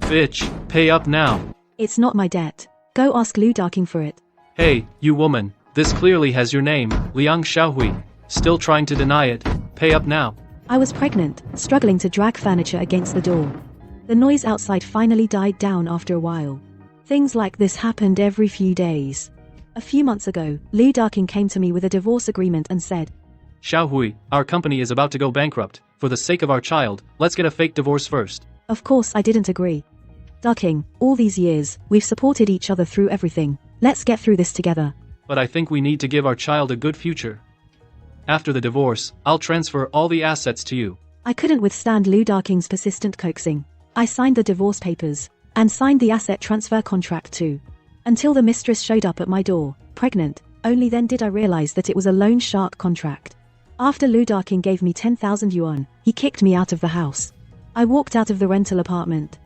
Bitch, pay up now. It's not my debt. Go ask Liu Darking for it. Hey, you woman, this clearly has your name, Liang Xiaohui. Still trying to deny it. Pay up now. I was pregnant, struggling to drag furniture against the door. The noise outside finally died down after a while. Things like this happened every few days. A few months ago, Liu Darking came to me with a divorce agreement and said, Xiaohui, our company is about to go bankrupt. For the sake of our child, let's get a fake divorce first. Of course I didn't agree. Darking, all these years, we've supported each other through everything. Let's get through this together. But I think we need to give our child a good future. After the divorce, I'll transfer all the assets to you. I couldn't withstand Liu Darking's persistent coaxing. I signed the divorce papers, and signed the asset transfer contract too. Until the mistress showed up at my door, pregnant. Only then did I realize that it was a loan shark contract. After Liu Darking gave me 10,000 yuan, he kicked me out of the house. I walked out of the rental apartment.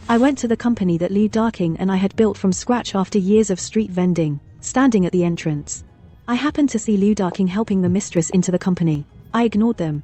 I went to the company that Liu Darking and I had built from scratch after years of street vending, standing at the entrance. I happened to see Liu Darking helping the mistress into the company. I ignored them.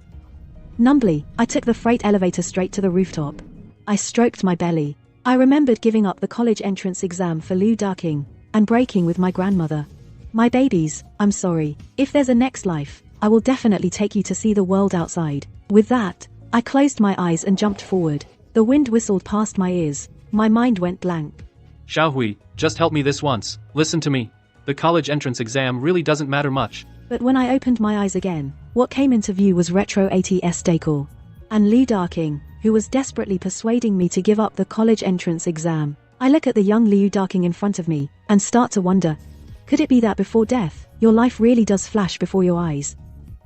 Numbly, I took the freight elevator straight to the rooftop. I stroked my belly. I remembered giving up the college entrance exam for Liu Darking, and breaking with my grandmother. My babies, I'm sorry. If there's a next life, I will definitely take you to see the world outside. With that, I closed my eyes and jumped forward. The wind whistled past my ears. My mind went blank. Xiaohui, just help me this once. Listen to me. The college entrance exam really doesn't matter much. But when I opened my eyes again, what came into view was retro 80s decor. And Liu Darking, who was desperately persuading me to give up the college entrance exam. I look at the young Liu Darking in front of me, and start to wonder. Could it be that before death, your life really does flash before your eyes?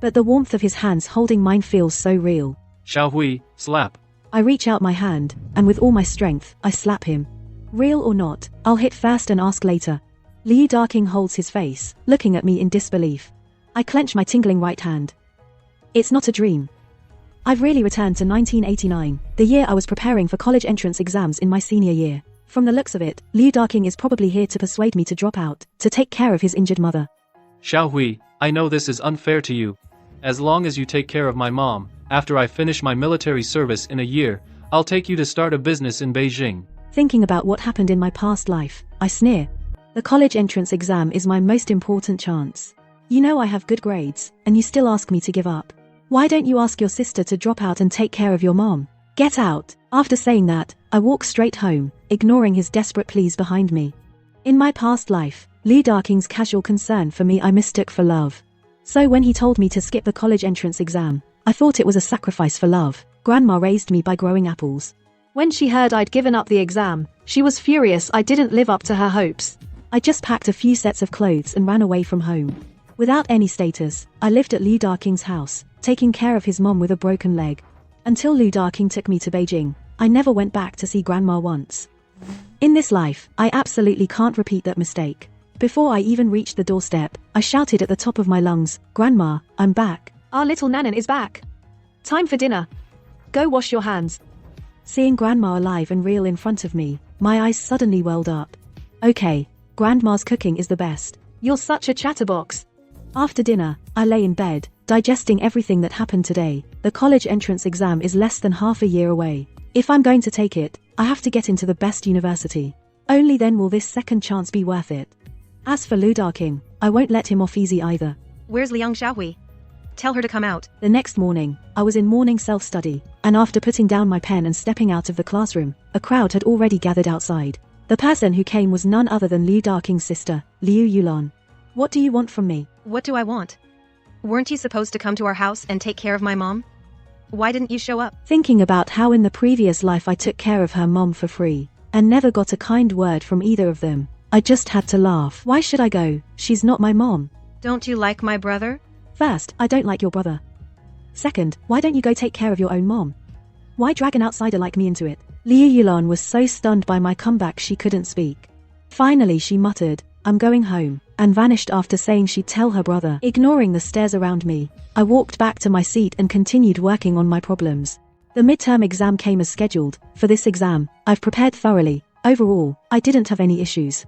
But the warmth of his hands holding mine feels so real. Xiaohui, slap. I reach out my hand, and with all my strength, I slap him. Real or not, I'll hit first and ask later. Liu Darking holds his face, looking at me in disbelief. I clench my tingling right hand. It's not a dream. I've really returned to 1989, the year I was preparing for college entrance exams in my senior year. From the looks of it, Liu Darking is probably here to persuade me to drop out, to take care of his injured mother. Xiaohui, I know this is unfair to you. As long as you take care of my mom, after I finish my military service in a year, I'll take you to start a business in Beijing. Thinking about what happened in my past life, I sneer. The college entrance exam is my most important chance. You know I have good grades, and you still ask me to give up. Why don't you ask your sister to drop out and take care of your mom? Get out. After saying that, I walk straight home, ignoring his desperate pleas behind me. In my past life, Liu Darking's casual concern for me I mistook for love. So when he told me to skip the college entrance exam, I thought it was a sacrifice for love. Grandma raised me by growing apples. When she heard I'd given up the exam, she was furious I didn't live up to her hopes. I just packed a few sets of clothes and ran away from home. Without any status, I lived at Liu Darking's house, taking care of his mom with a broken leg. Until Liu Darking took me to Beijing, I never went back to see Grandma once. In this life, I absolutely can't repeat that mistake. Before I even reached the doorstep, I shouted at the top of my lungs, "Grandma, I'm back. Our little Nanan is back. Time for dinner. Go wash your hands." Seeing Grandma alive and real in front of me, my eyes suddenly welled up. Okay, Grandma's cooking is the best. You're such a chatterbox. After dinner, I lay in bed, digesting everything that happened today. The college entrance exam is less than half a year away. If I'm going to take it, I have to get into the best university. Only then will this second chance be worth it. As for Liu Darking, I won't let him off easy either. Where's Liang Xiaohui? Tell her to come out. The next morning, I was in morning self-study, and after putting down my pen and stepping out of the classroom, a crowd had already gathered outside. The person who came was none other than Liu Darking's sister, Liu Yulan. What do you want from me? What do I want? Weren't you supposed to come to our house and take care of my mom? Why didn't you show up? Thinking about how in the previous life I took care of her mom for free, and never got a kind word from either of them, I just had to laugh. Why should I go? She's not my mom. Don't you like my brother? First, I don't like your brother. Second, why don't you go take care of your own mom? Why drag an outsider like me into it? Liu Yulan was so stunned by my comeback she couldn't speak. Finally she muttered, "I'm going home," and vanished after saying she'd tell her brother. Ignoring the stares around me, I walked back to my seat and continued working on my problems. The midterm exam came as scheduled. For this exam, I've prepared thoroughly. Overall, I didn't have any issues.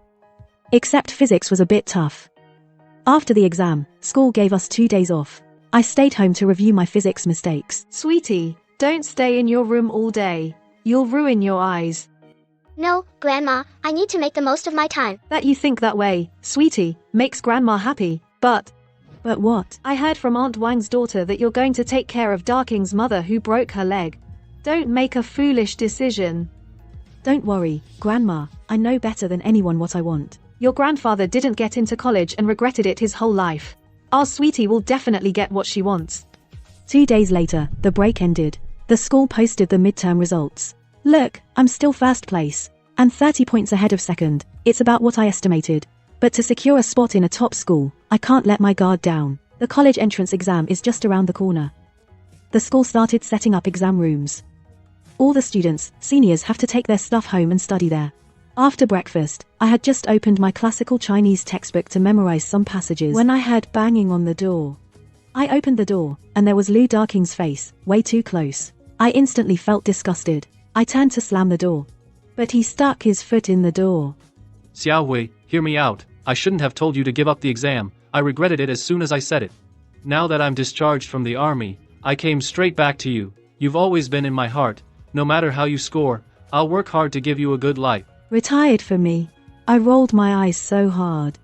Except physics was a bit tough. After the exam, school gave us 2 days off. I stayed home to review my physics mistakes. Sweetie, don't stay in your room all day. You'll ruin your eyes. No, Grandma, I need to make the most of my time. That you think that way, sweetie, makes Grandma happy, but what? I heard from Aunt Wang's daughter that you're going to take care of Darking's mother who broke her leg. Don't make a foolish decision. Don't worry, Grandma, I know better than anyone what I want. Your grandfather didn't get into college and regretted it his whole life. Our sweetie will definitely get what she wants. 2 days later, the break ended. The school posted the midterm results. Look, I'm still first place. And 30 points ahead of second. It's about what I estimated. But to secure a spot in a top school, I can't let my guard down. The college entrance exam is just around the corner. The school started setting up exam rooms. All the students, seniors, have to take their stuff home and study there. After breakfast, I had just opened my classical Chinese textbook to memorize some passages when I heard banging on the door. I opened the door, and there was Liu Darking's face, way too close. I instantly felt disgusted. I turned to slam the door. But he stuck his foot in the door. Xiaohui, hear me out. I shouldn't have told you to give up the exam. I regretted it as soon as I said it. Now that I'm discharged from the army, I came straight back to you. You've always been in my heart. No matter how you score, I'll work hard to give you a good life. Retired for me. I rolled my eyes so hard.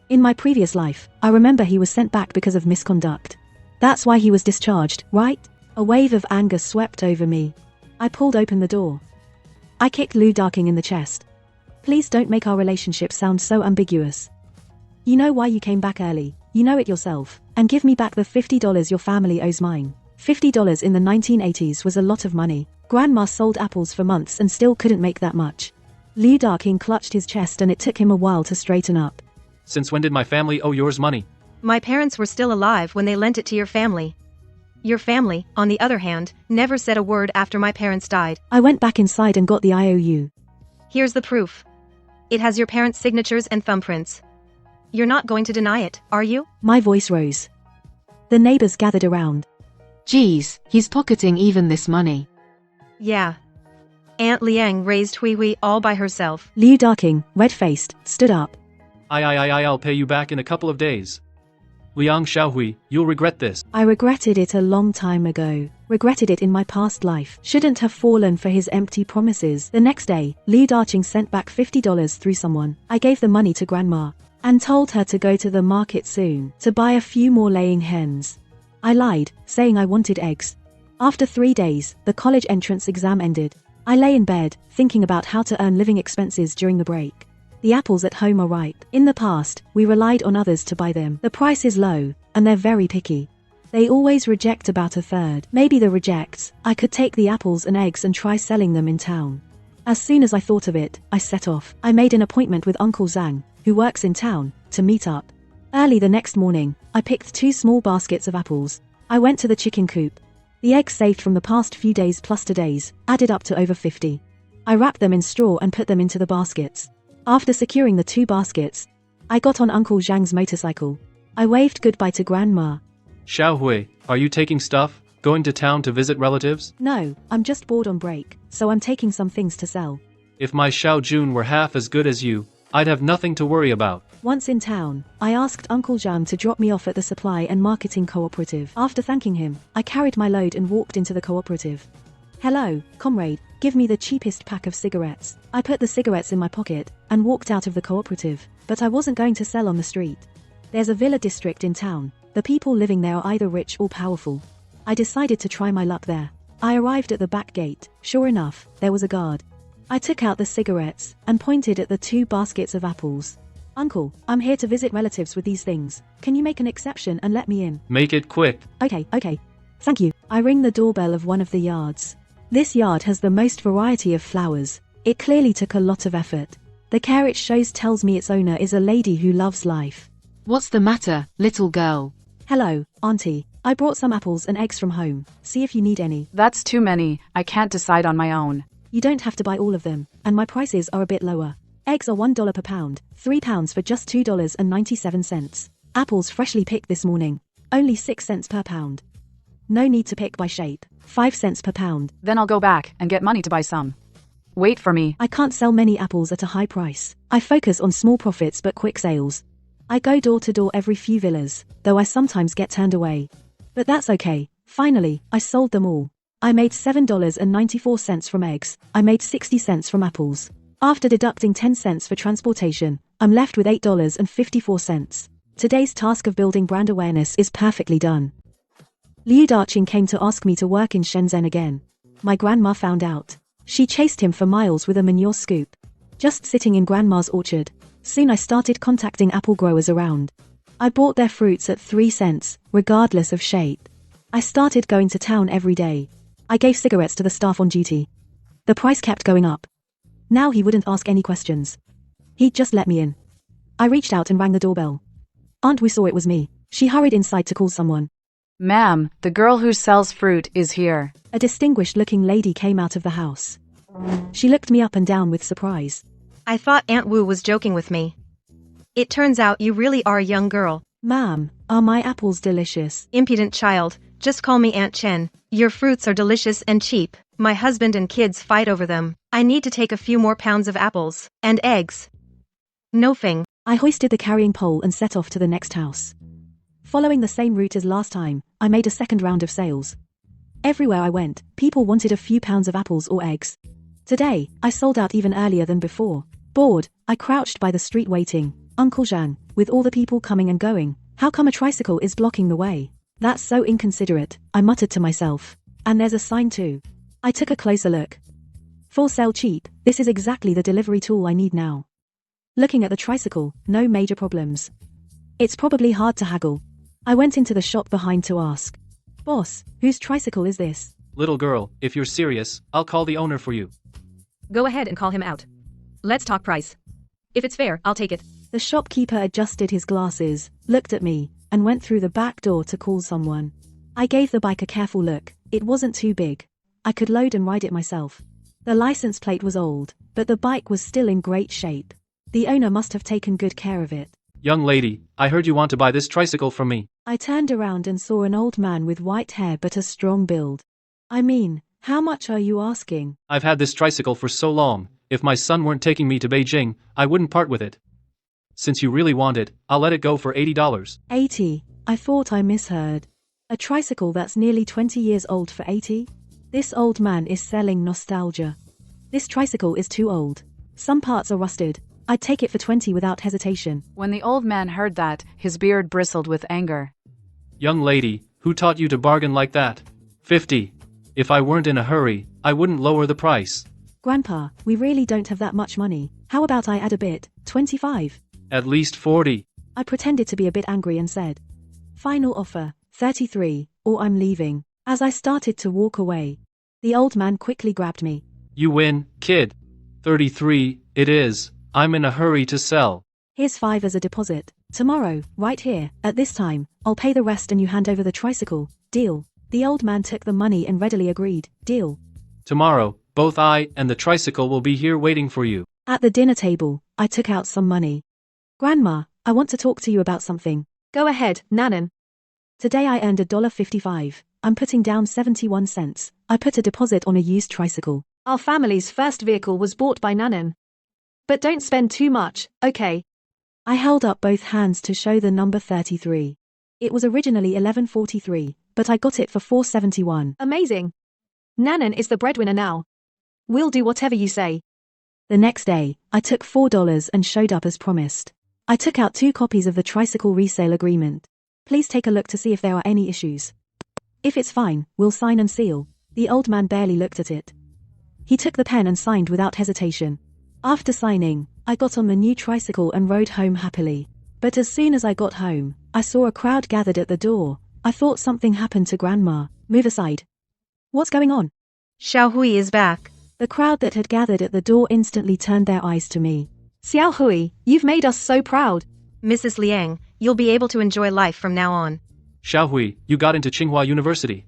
In my previous life, I remember he was sent back because of misconduct. That's why he was discharged, right? A wave of anger swept over me. I pulled open the door. I kicked Liu Darking in the chest. Please don't make our relationship sound so ambiguous. You know why you came back early, you know it yourself, and give me back the $50 your family owes mine. $50 in the 1980s was a lot of money. Grandma sold apples for months and still couldn't make that much. Liu Darking clutched his chest and it took him a while to straighten up. Since when did my family owe yours money? My parents were still alive when they lent it to your family. Your family, on the other hand, never said a word after my parents died. I went back inside and got the IOU. Here's the proof. It has your parents' signatures and thumbprints. You're not going to deny it, are you? My voice rose. The neighbors gathered around. Geez, he's pocketing even this money. Yeah. Aunt Liang raised Hui all by herself. Liu Darking, red-faced, stood up. I'll pay you back in a couple of days. Liang Xiaohui, you'll regret this. I regretted it a long time ago. Regretted it in my past life. Shouldn't have fallen for his empty promises. The next day, Liu Darking sent back $50 through someone. I gave the money to Grandma and told her to go to the market soon to buy a few more laying hens. I lied, saying I wanted eggs. After 3 days, the college entrance exam ended. I lay in bed, thinking about how to earn living expenses during the break. The apples at home are ripe. In the past, we relied on others to buy them. The price is low, and they're very picky. They always reject about a third. Maybe the rejects, I could take the apples and eggs and try selling them in town. As soon as I thought of it, I set off. I made an appointment with Uncle Zhang, who works in town, to meet up. Early the next morning, I picked 2 small baskets of apples. I went to the chicken coop. The eggs saved from the past few days plus today's added up to over 50. I wrapped them in straw and put them into the baskets. After securing the 2 baskets, I got on Uncle Zhang's motorcycle. I waved goodbye to Grandma. Xiaohui, are you taking stuff? Going to town to visit relatives? No, I'm just bored on break, so I'm taking some things to sell. If my Xiao Jun were half as good as you, I'd have nothing to worry about. Once in town, I asked Uncle Zhang to drop me off at the supply and marketing cooperative. After thanking him, I carried my load and walked into the cooperative. Hello, comrade, give me the cheapest pack of cigarettes. I put the cigarettes in my pocket and walked out of the cooperative, but I wasn't going to sell on the street. There's a villa district in town. The people living there are either rich or powerful. I decided to try my luck there. I arrived at the back gate. Sure enough, there was a guard. I took out the cigarettes and pointed at the 2 baskets of apples. Uncle, I'm here to visit relatives with these things. Can you make an exception and let me in? Make it quick. Okay. Thank you. I ring the doorbell of one of the yards. This yard has the most variety of flowers. It clearly took a lot of effort. The care it shows tells me its owner is a lady who loves life. What's the matter, little girl? Hello, Auntie. I brought some apples and eggs from home. See if you need any. That's too many. I can't decide on my own. You don't have to buy all of them, and my prices are a bit lower. Eggs are $1 per pound, 3 pounds for just $2.97. Apples freshly picked this morning, only 6 cents per pound. No need to pick by shape, 5 cents per pound. Then I'll go back and get money to buy some. Wait for me. I can't sell many apples at a high price. I focus on small profits but quick sales. I go door to door every few villas, though I sometimes get turned away. But that's okay. Finally, I sold them all. I made $7.94 from eggs. I made 60 cents from apples. After deducting 10 cents for transportation, I'm left with $8.54. Today's task of building brand awareness is perfectly done. Liu Daqing came to ask me to work in Shenzhen again. My grandma found out. She chased him for miles with a manure scoop. Just sitting in grandma's orchard. Soon I started contacting apple growers around. I bought their fruits at 3 cents, regardless of shape. I started going to town every day. I gave cigarettes to the staff on duty. The price kept going up. Now he wouldn't ask any questions. He'd just let me in. I reached out and rang the doorbell. Aunt Wu saw it was me. She hurried inside to call someone. Ma'am, the girl who sells fruit is here. A distinguished-looking lady came out of the house. She looked me up and down with surprise. I thought Aunt Wu was joking with me. It turns out you really are a young girl. Ma'am, are my apples delicious? Impudent child, just call me Aunt Chen. Your fruits are delicious and cheap. My husband and kids fight over them. I need to take a few more pounds of apples. And eggs. No thing. I hoisted the carrying pole and set off to the next house. Following the same route as last time, I made a second round of sales. Everywhere I went, people wanted a few pounds of apples or eggs. Today, I sold out even earlier than before. Bored, I crouched by the street waiting. Uncle Zhang, with all the people coming and going, how come a tricycle is blocking the way? That's so inconsiderate, I muttered to myself. And there's a sign too. I took a closer look. For sale cheap, this is exactly the delivery tool I need now. Looking at the tricycle, no major problems. It's probably hard to haggle. I went into the shop behind to ask. Boss, whose tricycle is this? Little girl, if you're serious, I'll call the owner for you. Go ahead and call him out. Let's talk price. If it's fair, I'll take it. The shopkeeper adjusted his glasses, looked at me, and went through the back door to call someone. I gave the bike a careful look. It wasn't too big. I could load and ride it myself. The license plate was old, but the bike was still in great shape. The owner must have taken good care of it. Young lady, I heard you want to buy this tricycle from me. I turned around and saw an old man with white hair but a strong build. I mean, how much are you asking? I've had this tricycle for so long, if my son weren't taking me to Beijing, I wouldn't part with it. Since you really want it, I'll let it go for $80. 80? I thought I misheard. A tricycle that's nearly 20 years old for 80? This old man is selling nostalgia. This tricycle is too old. Some parts are rusted. I'd take it for 20 without hesitation. When the old man heard that, his beard bristled with anger. Young lady, who taught you to bargain like that? 50. If I weren't in a hurry, I wouldn't lower the price. Grandpa, we really don't have that much money. How about I add a bit, 25? At least 40. I pretended to be a bit angry and said, final offer, 33, or I'm leaving. As I started to walk away, the old man quickly grabbed me. You win, kid. 33, it is. I'm in a hurry to sell. Here's 5 as a deposit. Tomorrow, right here, at this time, I'll pay the rest and you hand over the tricycle. Deal. The old man took the money and readily agreed. Deal. Tomorrow, both I and the tricycle will be here waiting for you. At the dinner table, I took out some money. Grandma, I want to talk to you about something. Go ahead, Nanan. Today I earned $1.55. I'm putting down 71 cents. I put a deposit on a used tricycle. Our family's first vehicle was bought by Nanan. But don't spend too much, okay? I held up both hands to show the number 33. It was originally $11.43, but I got it for $4.71. Amazing. Nanan is the breadwinner now. We'll do whatever you say. The next day, I took $4 and showed up as promised. I took out 2 copies of the tricycle resale agreement. Please take a look to see if there are any issues. If it's fine, we'll sign and seal. The old man barely looked at it. He took the pen and signed without hesitation. After signing, I got on the new tricycle and rode home happily. But as soon as I got home, I saw a crowd gathered at the door. I thought something happened to Grandma. Move aside. What's going on? Xiao Hui is back. The crowd that had gathered at the door instantly turned their eyes to me. Xiao Hui, you've made us so proud. Mrs. Liang, you'll be able to enjoy life from now on. Xiaohui, you got into Tsinghua University.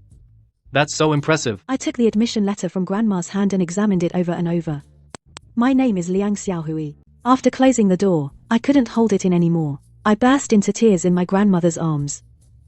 That's so impressive. I took the admission letter from Grandma's hand and examined it over and over. My name is Liang Xiaohui. After closing the door, I couldn't hold it in anymore. I burst into tears in my grandmother's arms.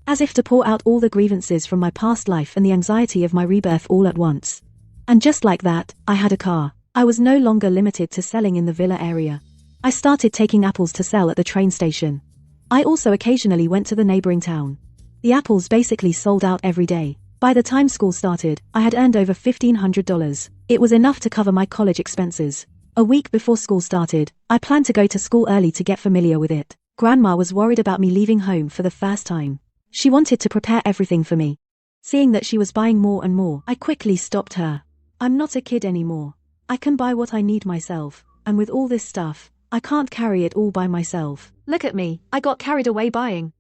As if to pour out all the grievances from my past life and the anxiety of my rebirth all at once. And just like that, I had a car. I was no longer limited to selling in the villa area. I started taking apples to sell at the train station. I also occasionally went to the neighboring town. The apples basically sold out every day. By the time school started, I had earned over $1,500. It was enough to cover my college expenses. A week before school started, I planned to go to school early to get familiar with it. Grandma was worried about me leaving home for the first time. She wanted to prepare everything for me. Seeing that she was buying more and more, I quickly stopped her. I'm not a kid anymore. I can buy what I need myself, and with all this stuff, I can't carry it all by myself. Look at me, I got carried away buying.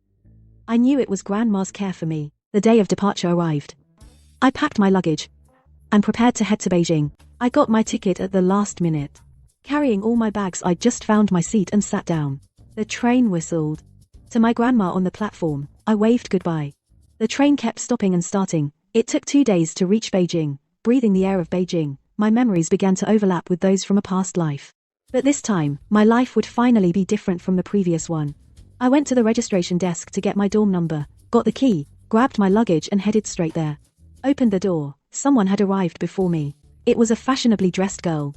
I knew it was Grandma's care for me. The day of departure arrived. I packed my luggage and prepared to head to Beijing. I got my ticket at the last minute. Carrying all my bags, I just found my seat and sat down. The train whistled. To my grandma on the platform, I waved goodbye. The train kept stopping and starting. It took 2 days to reach Beijing. Breathing the air of Beijing, my memories began to overlap with those from a past life. But this time, my life would finally be different from the previous one. I went to the registration desk to get my dorm number, got the key, grabbed my luggage and headed straight there. Opened the door. Someone had arrived before me. It was a fashionably dressed girl.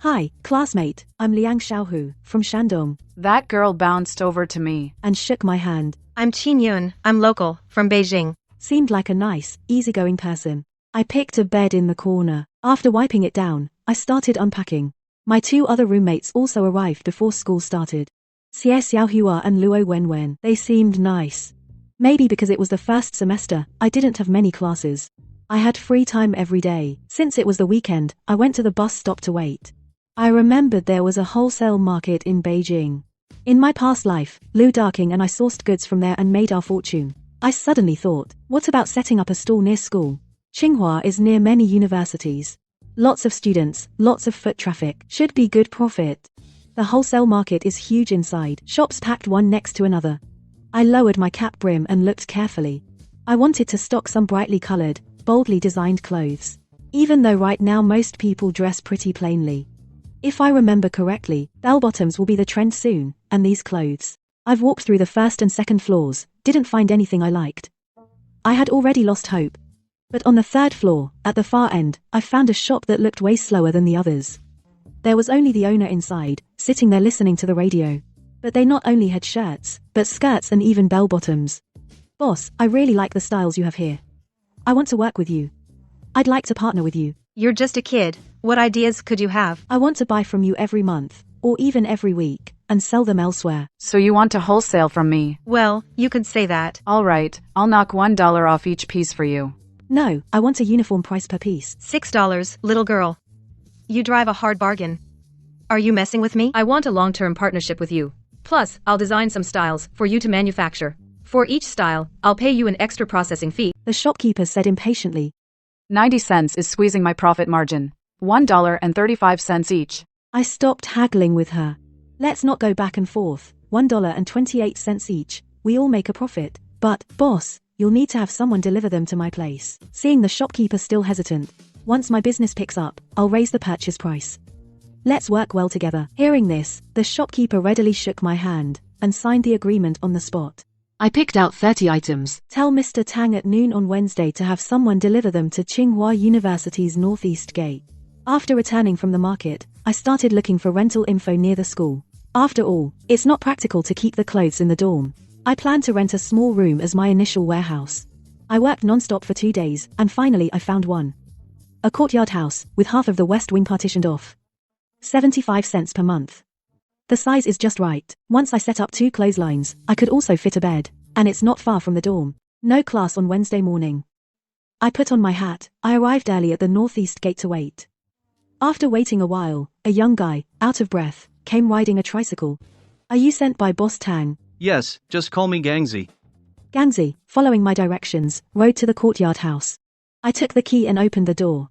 Hi, classmate, I'm Liang Xiaohu, from Shandong, That girl bounced over to me. and shook my hand. I'm Qin Yun, I'm local, from Beijing. Seemed like a nice, easygoing person. I picked a bed in the corner. After wiping it down, I started unpacking. My 2 other roommates also arrived before school started. Xie Xiaohua and Luo Wenwen. They seemed nice. Maybe because it was the first semester, I didn't have many classes. I had free time every day. Since it was the weekend, I went to the bus stop to wait. I remembered there was a wholesale market in Beijing. In my past life, Lu Darking and I sourced goods from there and made our fortune. I suddenly thought, what about setting up a stall near school? Tsinghua is near many universities. Lots of students, lots of foot traffic, should be good profit. The wholesale market is huge inside, shops packed one next to another. I lowered my cap brim and looked carefully. I wanted to stock some brightly colored, boldly designed clothes. Even though right now most people dress pretty plainly. If I remember correctly, bell-bottoms will be the trend soon, and these clothes. I've walked through the first and second floors, didn't find anything I liked. I had already lost hope. But on the 3rd floor, at the far end, I found a shop that looked way slower than the others. There was only the owner inside, sitting there listening to the radio. But they not only had shirts, but skirts and even bell-bottoms. Boss, I really like the styles you have here. I want to work with you. I'd like to partner with you. You're just a kid, what ideas could you have? I want to buy from you every month, or even every week, and sell them elsewhere. So you want to wholesale from me? Well, you could say that. Alright, I'll knock $1 off each piece for you. No, I want a uniform price per piece. $6, little girl. You drive a hard bargain. Are you messing with me? I want a long-term partnership with you. Plus, I'll design some styles for you to manufacture. For each style, I'll pay you an extra processing fee. The shopkeeper said impatiently. 90 cents is squeezing my profit margin. $1.35 each. I stopped haggling with her. Let's not go back and forth. $1.28 each. We all make a profit. But, boss, you'll need to have someone deliver them to my place. Seeing the shopkeeper still hesitant. Once my business picks up, I'll raise the purchase price. Let's work well together. Hearing this, the shopkeeper readily shook my hand and signed the agreement on the spot. I picked out 30 items. Tell Mr. Tang at noon on Wednesday to have someone deliver them to Tsinghua University's northeast gate. After returning from the market, I started looking for rental info near the school. After all, it's not practical to keep the clothes in the dorm. I planned to rent a small room as my initial warehouse. I worked non-stop for 2 days, and finally I found one. A courtyard house, with half of the west wing partitioned off. 75 cents per month. The size is just right. Once I set up 2 clotheslines, I could also fit a bed, and it's not far from the dorm. No class on Wednesday morning. I put on my hat. I arrived early at the northeast gate to wait. After waiting a while, a young guy, out of breath, came riding a tricycle. Are you sent by Boss Tang? Yes, just call me Gangzi. Gangzi, following my directions, rode to the courtyard house. I took the key and opened the door.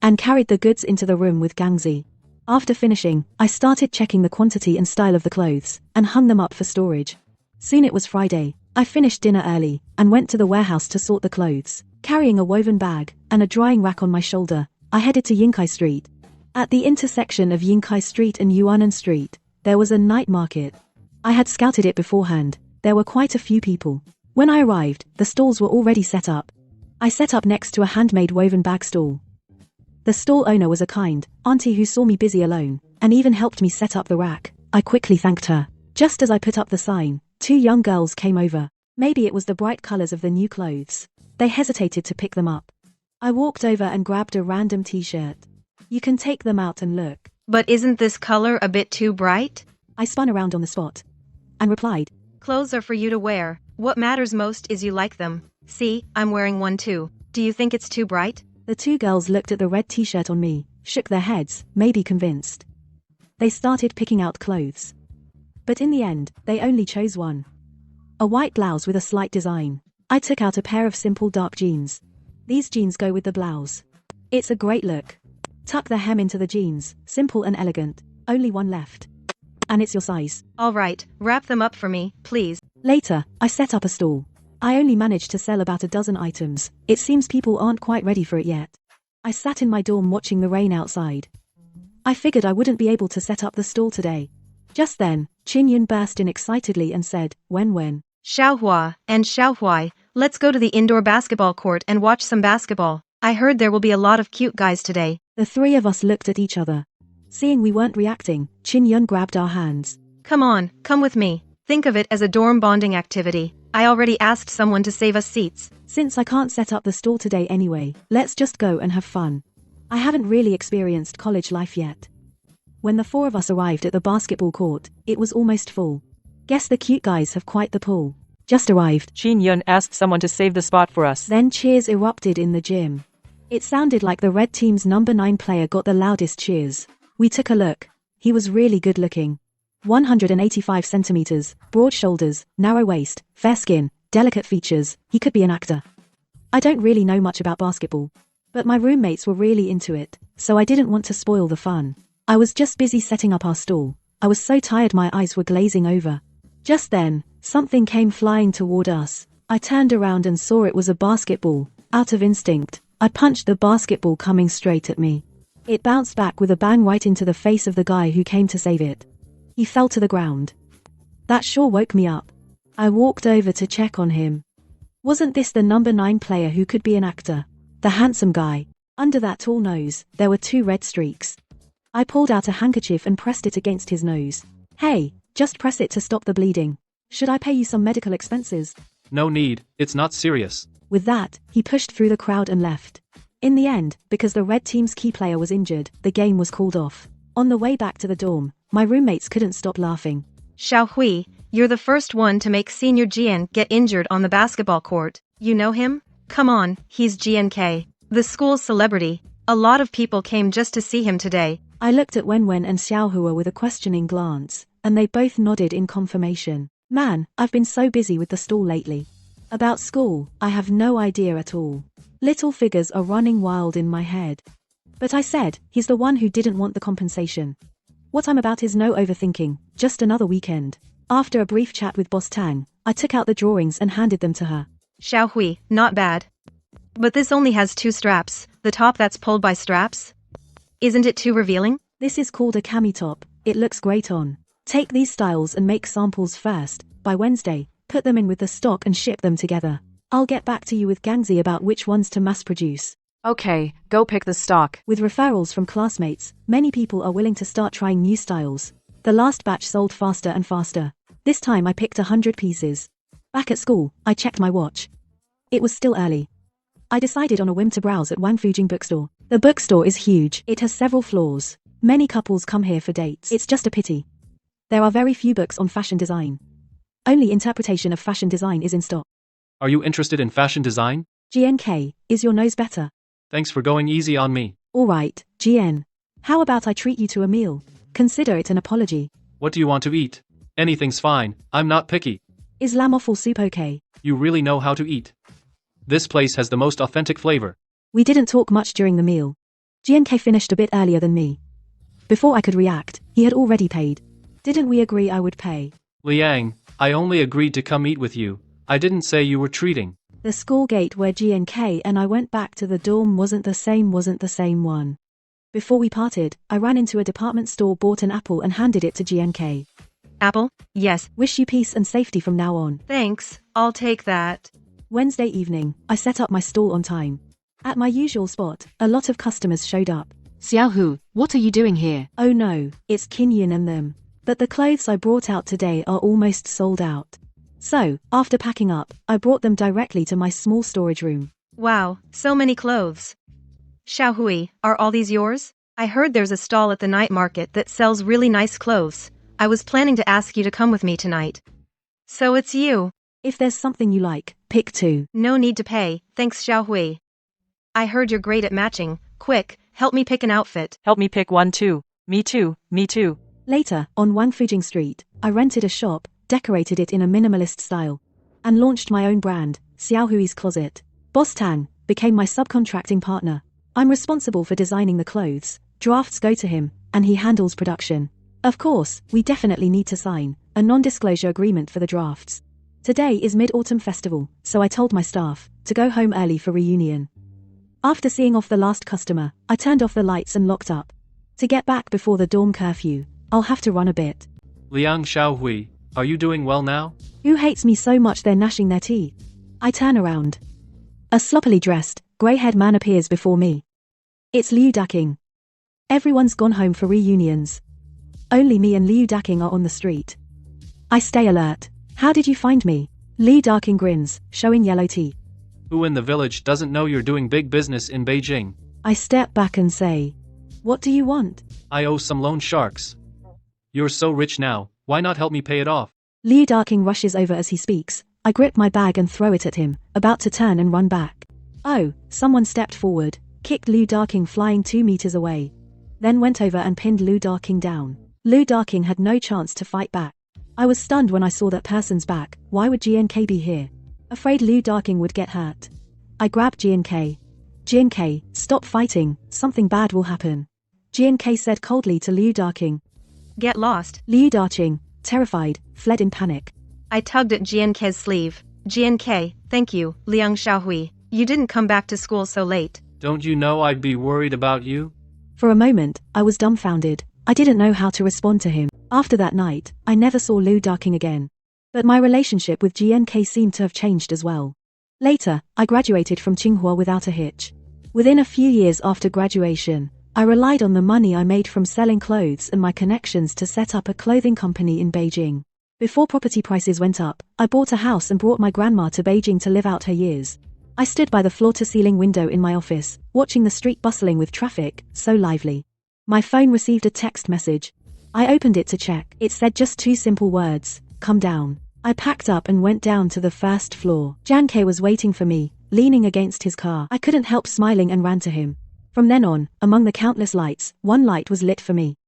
And carried the goods into the room with Gangzi. After finishing, I started checking the quantity and style of the clothes, and hung them up for storage. Soon it was Friday. I finished dinner early, and went to the warehouse to sort the clothes. Carrying a woven bag, and a drying rack on my shoulder, I headed to Yingkai Street. At the intersection of Yingkai Street and Yuanan Street, there was a night market. I had scouted it beforehand. There were quite a few people. When I arrived, the stalls were already set up. I set up next to a handmade woven bag stall. The stall owner was a kind auntie who saw me busy alone, and even helped me set up the rack. I quickly thanked her. Just as I put up the sign, 2 young girls came over. Maybe it was the bright colors of the new clothes. They hesitated to pick them up. I walked over and grabbed a random t-shirt. You can take them out and look. But isn't this color a bit too bright? I spun around on the spot and replied, Clothes are for you to wear. What matters most is you like them. See, I'm wearing one too. Do you think it's too bright? The two girls looked at the red t-shirt on me, shook their heads, maybe convinced. They started picking out clothes. But in the end, they only chose one. A white blouse with a slight design. I took out a pair of simple dark jeans. These jeans go with the blouse. It's a great look. Tuck the hem into the jeans, simple and elegant. Only one left. And it's your size. Alright, wrap them up for me, please. Later, I set up a stall. I only managed to sell about a dozen items. It seems people aren't quite ready for it yet. I sat in my dorm watching the rain outside. I figured I wouldn't be able to set up the stall today. Just then, Chin Yun burst in excitedly and said, when? Xiaohua and Xiaohuai, let's go to the indoor basketball court and watch some basketball. I heard there will be a lot of cute guys today. The three of us looked at each other. Seeing we weren't reacting, Chin Yun grabbed our hands. Come on, come with me. Think of it as a dorm bonding activity. I already asked someone to save us seats. Since I can't set up the stall today anyway, let's just go and have fun. I haven't really experienced college life yet. When the four of us arrived at the basketball court, it was almost full. Guess the cute guys have quite the pull. Just arrived. Chin Yun asked someone to save the spot for us. Then cheers erupted in the gym. It sounded like the red team's number 9 player got the loudest cheers. We took a look. He was really good looking. 185 centimeters, broad shoulders, narrow waist, fair skin, delicate features. He could be an actor. I don't really know much about basketball, but my roommates were really into it, so I didn't want to spoil the fun. I was just busy setting up our stall. I was so tired my eyes were glazing over. Just then, something came flying toward us. I turned around and saw it was a basketball. Out of instinct, I punched the basketball coming straight at me. It bounced back with a bang right into the face of the guy who came to save it. He fell to the ground. That sure woke me up. I walked over to check on him. Wasn't this the number 9 player who could be an actor? The handsome guy. Under that tall nose, there were 2 red streaks. I pulled out a handkerchief and pressed it against his nose. Hey, just press it to stop the bleeding. Should I pay you some medical expenses? No need, it's not serious. With that, he pushed through the crowd and left. In the end, because the red team's key player was injured, the game was called off. On the way back to the dorm, my roommates couldn't stop laughing. Xiaohui, you're the first one to make Senior Jian get injured on the basketball court. You know him? Come on, he's GNK. The school's celebrity. A lot of people came just to see him today. I looked at Wenwen and Xiaohua with a questioning glance, and they both nodded in confirmation. Man, I've been so busy with the stall lately. About school, I have no idea at all. Little figures are running wild in my head. But I said, he's the one who didn't want the compensation. What I'm about is no overthinking, just another weekend. After a brief chat with Boss Tang, I took out the drawings and handed them to her. Xiaohui, not bad. But this only has 2 straps, the top that's pulled by straps. Isn't it too revealing? This is called a cami top. It looks great on. Take these styles and make samples first. By Wednesday, put them in with the stock and ship them together. I'll get back to you with Gangzi about which ones to mass produce. Okay, go pick the stock. With referrals from classmates, many people are willing to start trying new styles. The last batch sold faster and faster. This time I picked 100 pieces. Back at school, I checked my watch. It was still early. I decided on a whim to browse at Wang Fujing bookstore. The bookstore is huge. It has several floors. Many couples come here for dates. It's just a pity. There are very few books on fashion design. Only interpretation of fashion design is in stock. Are you interested in fashion design? GNK, is your nose better? Thanks for going easy on me. Alright, GN. How about I treat you to a meal? Consider it an apology. What do you want to eat? Anything's fine, I'm not picky. Is lamb offal soup okay? You really know how to eat. This place has the most authentic flavor. We didn't talk much during the meal. GNK finished a bit earlier than me. Before I could react, he had already paid. Didn't we agree I would pay? Liang, I only agreed to come eat with you. I didn't say you were treating. The school gate where GNK and I went back to the dorm wasn't the same one. Before we parted, I ran into a department store, bought an apple and handed it to GNK. Apple? Yes. Wish you peace and safety from now on. Thanks, I'll take that. Wednesday evening, I set up my stall on time. At my usual spot, a lot of customers showed up. Xiaohu, what are you doing here? Oh no, it's Kinyan and them. But the clothes I brought out today are almost sold out. So, after packing up, I brought them directly to my small storage room. Wow, so many clothes. Xiaohui, are all these yours? I heard there's a stall at the night market that sells really nice clothes. I was planning to ask you to come with me tonight. So it's you. If there's something you like, pick two. No need to pay, thanks Xiaohui. I heard you're great at matching. Quick, help me pick an outfit. Help me pick one too. Me too, me too. Later, on Wangfujing Street, I rented a shop, decorated it in a minimalist style, and launched my own brand, Xiaohui's Closet. Boss Tang became my subcontracting partner. I'm responsible for designing the clothes, drafts go to him, and he handles production. Of course, we definitely need to sign a non-disclosure agreement for the drafts. Today is Mid-Autumn Festival, so I told my staff to go home early for reunion. After seeing off the last customer, I turned off the lights and locked up. To get back before the dawn curfew, I'll have to run a bit. Liang Xiaohui, are you doing well now? Who hates me so much they're gnashing their teeth? I turn around. A sloppily dressed, grey-haired man appears before me. It's Liu Daking. Everyone's gone home for reunions. Only me and Liu Daking are on the street. I stay alert. How did you find me? Liu Daking grins, showing yellow teeth. Who in the village doesn't know you're doing big business in Beijing? I step back and say, what do you want? I owe some loan sharks. You're so rich now, why not help me pay it off? Liu Daking rushes over as he speaks. I grip my bag and throw it at him, about to turn and run back. Oh, someone stepped forward, kicked Liu Daking flying 2 meters away. Then went over and pinned Liu Daking down. Liu Daking had no chance to fight back. I was stunned when I saw that person's back. Why would GNK be here? Afraid Liu Daking would get hurt. I grabbed GNK. GNK, stop fighting, something bad will happen. GNK said coldly to Liu Daking. Get lost. Liu Daking, terrified, fled in panic. I tugged at GNK's sleeve. GNK, thank you, Liang Xiaohui. You didn't come back to school so late. Don't you know I'd be worried about you? For a moment, I was dumbfounded. I didn't know how to respond to him. After that night, I never saw Liu Daking again. But my relationship with GNK seemed to have changed as well. Later, I graduated from Tsinghua without a hitch. Within a few years after graduation, I relied on the money I made from selling clothes and my connections to set up a clothing company in Beijing. Before property prices went up, I bought a house and brought my grandma to Beijing to live out her years. I stood by the floor-to-ceiling window in my office, watching the street bustling with traffic, so lively. My phone received a text message. I opened it to check. It said just 2 simple words, come down. I packed up and went down to the first floor. Janke was waiting for me, leaning against his car. I couldn't help smiling and ran to him. From then on, among the countless lights, one light was lit for me.